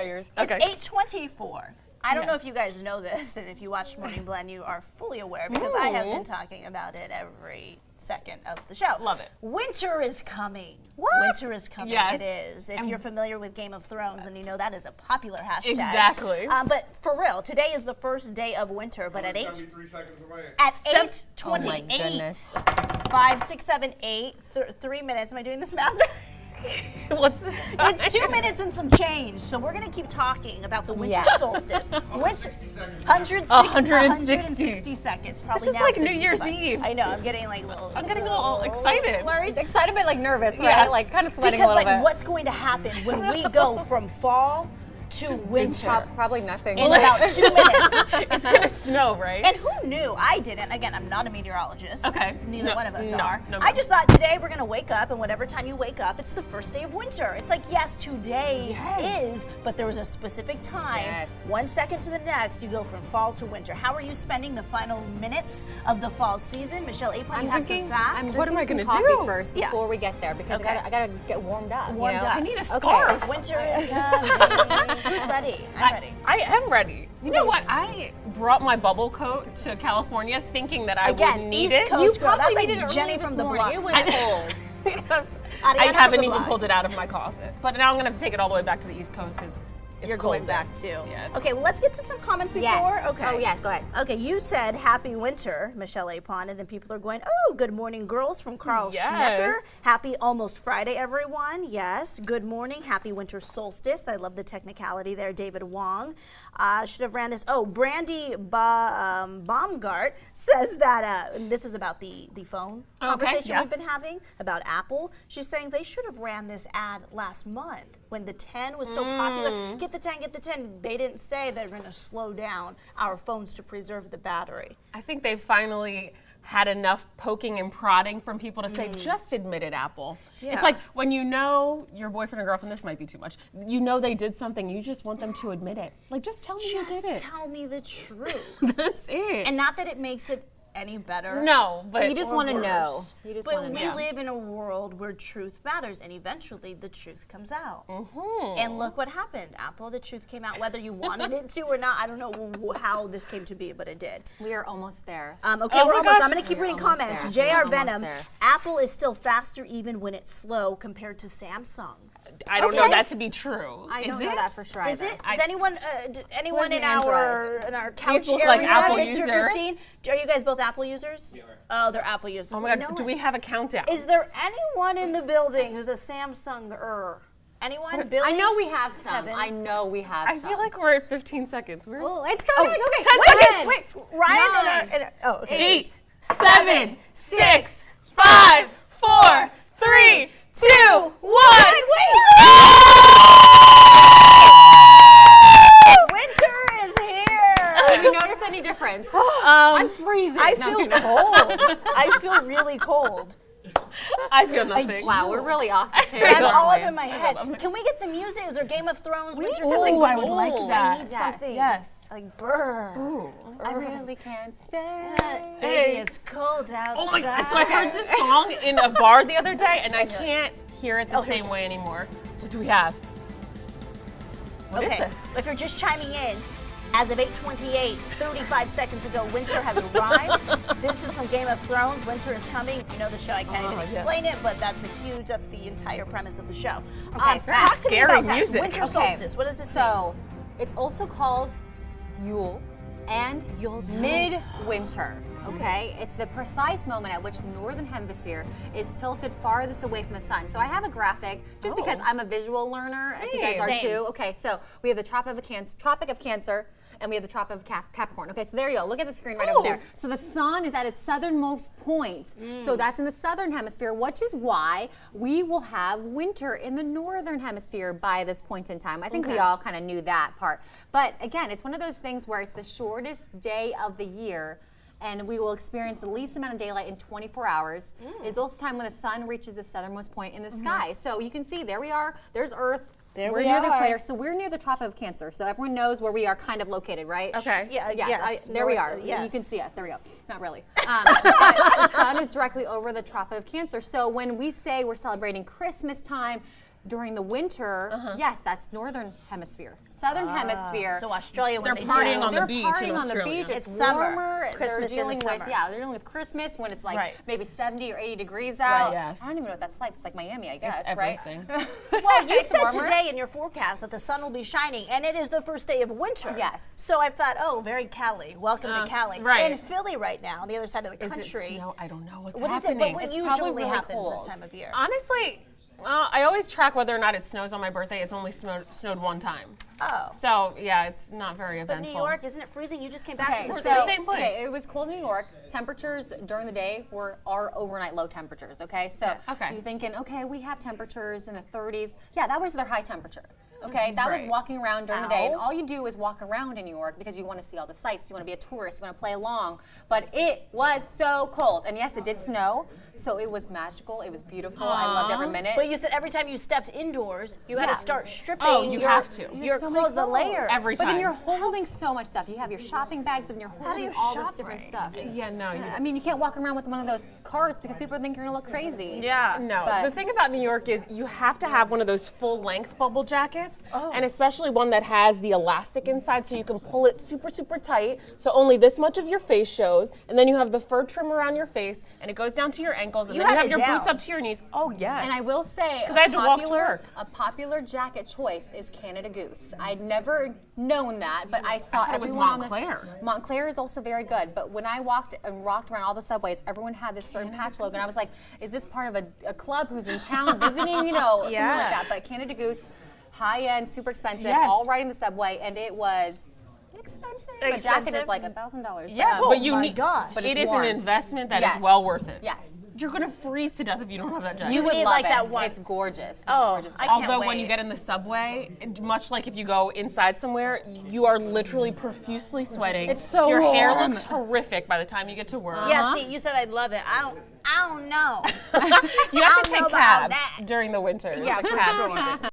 yours. It's Okay. 8:24. I don't know if you guys know this, and if you watch Morning Blend, you are fully aware because I have been talking about it every second of the show. Love it. Winter is coming. What? Winter is coming. Yes. It is. If you're familiar with Game of Thrones, then you know that is a popular hashtag. Exactly. But for real, today is the first day of winter, but at 73 seconds away. at Oh my 8:28, goodness. 5, 6, 7, 8, 3 minutes. Am I doing this math right? What's this? It's 2 minutes and some change. So we're gonna keep talking about the winter Yes. solstice. Winter, 60 seconds. 160 seconds. Probably This is now like 50, New Year's but Eve. I know. I'm getting like little. I'm getting a little excited. flurries. Excited but like nervous, right? Yes. Like kind of sweating Because a little like, bit. what's going to happen when we go from fall to winter Probably nothing. in about 2 minutes? It's gonna snow, right? And who knew? I didn't. Again, I'm not a meteorologist. Okay. Neither No, one of us no, are. no, I no. just thought today we're going to wake up, and whatever time you wake up, it's the first day of winter. It's like, yes, today is, but there was a specific time. Yes. 1 second to the next, you go from fall to winter. How are you spending the final minutes of the fall season? Michelle Apon, you have some facts? What am I drinking gonna some coffee do? first Yeah. before we get there because Okay. I gotta get warmed up. Warmed you know? up. I need a Okay. scarf. Winter is coming. Who's ready? I'm ready. I am ready. You know what? I brought my bubble coat to California thinking that I Again, would need East it. Coast You girl. That's probably like needed it Jenny early from this the morning. block. It was cold. I haven't even Goodbye. pulled it out of my closet. But now I'm gonna take it all the way back to the East Coast because it's You're cold going there. back too. Yeah, it's Okay, well, let's get to some comments before. Yes. Okay. Oh yeah, go ahead. Okay, you said happy winter, Michelle Apon, and then people are going, oh, good morning, girls, from Carl Yes. Schnecker. Happy almost Friday, everyone. Yes. Good morning. Happy winter solstice. I love the technicality there, David Wong. Should have ran this. Oh, Brandy Baumgart says that, and this is about the phone conversation yes. we've been having about Apple. She's saying they should have ran this ad last month when the 10 was so popular. Get the 10, get the 10. They didn't say they're going to slow down our phones to preserve the battery. I think they finally had enough poking and prodding from people to say, just admit it, Apple. Yeah. It's like when you know your boyfriend or girlfriend, this might be too much, you know they did something, you just want them to admit it. Like, just tell me you did Just it. tell me the truth. That's it. And not that it makes it any better. no, but You just or want to worse. know. You just But want to we know. live in a world where truth matters, and eventually the truth comes out. And look what happened, Apple. The truth came out, whether you wanted it to or not. I don't know how this came to be, but it did. We are almost there. Okay, Oh we're my almost. gosh. I'm going to keep We're reading almost comments. there. JR We're almost Venom. there. Apple is still faster even when it's slow compared to Samsung. I don't know Okay. that to be true. I Is don't it? know that for sure. Is either. it? Does anyone anyone an in our couch look area? like Apple Victor, users. Christine? Are you guys both Apple users? Yeah. Oh, they're Apple users. Oh my God, No do one- we have a countdown? Is there anyone in the building who's a Samsung-er? Anyone? Billy? I know we have some. Kevin? I know we have I some. feel like we're at 15 seconds. Where's Oh, it's Oh, going. Okay. 10 wait, seconds. wait, Ryan Nine, and oh, okay. 8, 7, 6, 5, 4, 3, 2, 1. Winter is here. Do you notice any difference? I'm freezing. I No, feel no. cold. I feel really cold. I feel nothing. Wow, we're really off the chain. That's all aren't up we? in my head. Can we get the music? Is there Game of Thrones? Winter Ooh, something? I would like I that. need Yes. something. Yes. Like brr. I really can't stay. Baby, it's cold outside. Oh my God. So I heard this song in a bar the other day, and I can't hear it the same way anymore. What do we have? What is Okay, this? if you're just chiming in, as of 8:28, 35 seconds ago, winter has arrived. This is from Game of Thrones. Winter is coming. If you know the show, I can't even yes. explain it, but that's the entire premise of the show. Okay, very talk to me scary about that. music. Winter Okay, solstice. What does this mean? So, it's also called Yule and Yuletide. midwinter. Okay, it's the precise moment at which the northern hemisphere is tilted farthest away from the sun. So I have a graphic just because I'm a visual learner. If you guys are Same. too. Okay, so we have the Tropic of Cancer, and we have the Tropic of Capricorn. Okay, so there you go. Look at the screen right over there. So the sun is at its southernmost point. So that's in the southern hemisphere, which is why we will have winter in the northern hemisphere by this point in time. I think we all kind of knew that part. But again, it's one of those things where it's the shortest day of the year, and we will experience the least amount of daylight in 24 hours. It's also time when the sun reaches the southernmost point in the sky. So you can see, there we are. There's Earth. There we're we near the are. equator, so we're near the Tropic of Cancer. So everyone knows where we are kind of located, right? Okay. Yeah, Yes, there we are. You can see us. There we go. Not really. But the sun is directly over the Tropic of Cancer. So when we say we're celebrating Christmas time, During the winter, yes, that's northern hemisphere. Southern hemisphere. So Australia, when They're they partying do, on the they're beach partying in on the Australia. beach. It's summer. warmer. Christmas in they're the dealing summer. with they're dealing with Christmas when it's like Right. maybe 70 or 80 degrees out. Yes. I don't even know what that's like. It's like Miami, I guess, It's right? everything. Well, you It's said warmer. today in your forecast that the sun will be shining, and it is the first day of winter. Yes. So I thought, oh, very Cali. Welcome to Cali. right. In Philly right now, on the other side of the Is it country. snow? I don't know what's What is it? happening. But what It's probably usually really happens this cold. time of year? Honestly, I always track whether or not it snows on my birthday. It's only snowed one time. Oh. So, yeah, it's not very But eventful. New York, isn't it freezing? You just came back Okay, from the so the city. same place. okay, it was cold in New York. Temperatures during the day are overnight low temperatures. Okay, so Okay. you're thinking, okay, we have temperatures in the 30s. Yeah, that was their high temperature. Okay, that was Right. walking around during the day, and Ow. all you do is walk around in New York because you want to see all the sights. You want to be a tourist. You want to play along. But it was so cold, and yes, it did snow. So it was magical. It was beautiful. I loved every minute. But you said every time you stepped indoors, you had Yeah. to start stripping Oh, you your, have to. your so many clothes, the clothes. layers. Every But then time. you're holding so much stuff. You have your shopping bags, but then you're do holding you all this shop different right? stuff. Yeah, no. I mean, you can't walk around with one of those carts because people think you're gonna look crazy. Yeah. No, But- the thing about New York is you have to have one of those full-length bubble jackets, Oh. and especially one that has the elastic inside, so you can pull it super, super tight, so only this much of your face shows, and then you have the fur trim around your face, and it goes down to your ankles, and You then you had have it your boots down. up to your knees. Oh yes. And I will say, 'Cause I had to walk to work. a popular jacket choice is Canada Goose. I'd never known that, but I saw thought it was everyone on Montclair. Montclair is also very good, but when I walked and rocked around all the subways, everyone had this certain patch logo, and I was like, is this part of a club who's in town visiting, something Yeah. like that? But Canada Goose, high end, super expensive, Yes. all riding the subway, and it was expensive. A jacket Expensive? is like $1,000. yes, Oh but you my need. gosh. But it's it is warm. an investment that is Yes. well worth it. Yes. You're gonna freeze to death if you don't have that jacket. You would need love like it. that one. It's gorgeous. It's Oh, gorgeous. I can't Although when wait. you get in the subway, much like if you go inside somewhere, you are literally profusely sweating. It's so Your hair warm. looks horrific by the time you get to work. Yeah, see, you said I love it. I don't know. You have I to don't know take about cabs that. during the winter. Yeah, It's a for cab sure. season.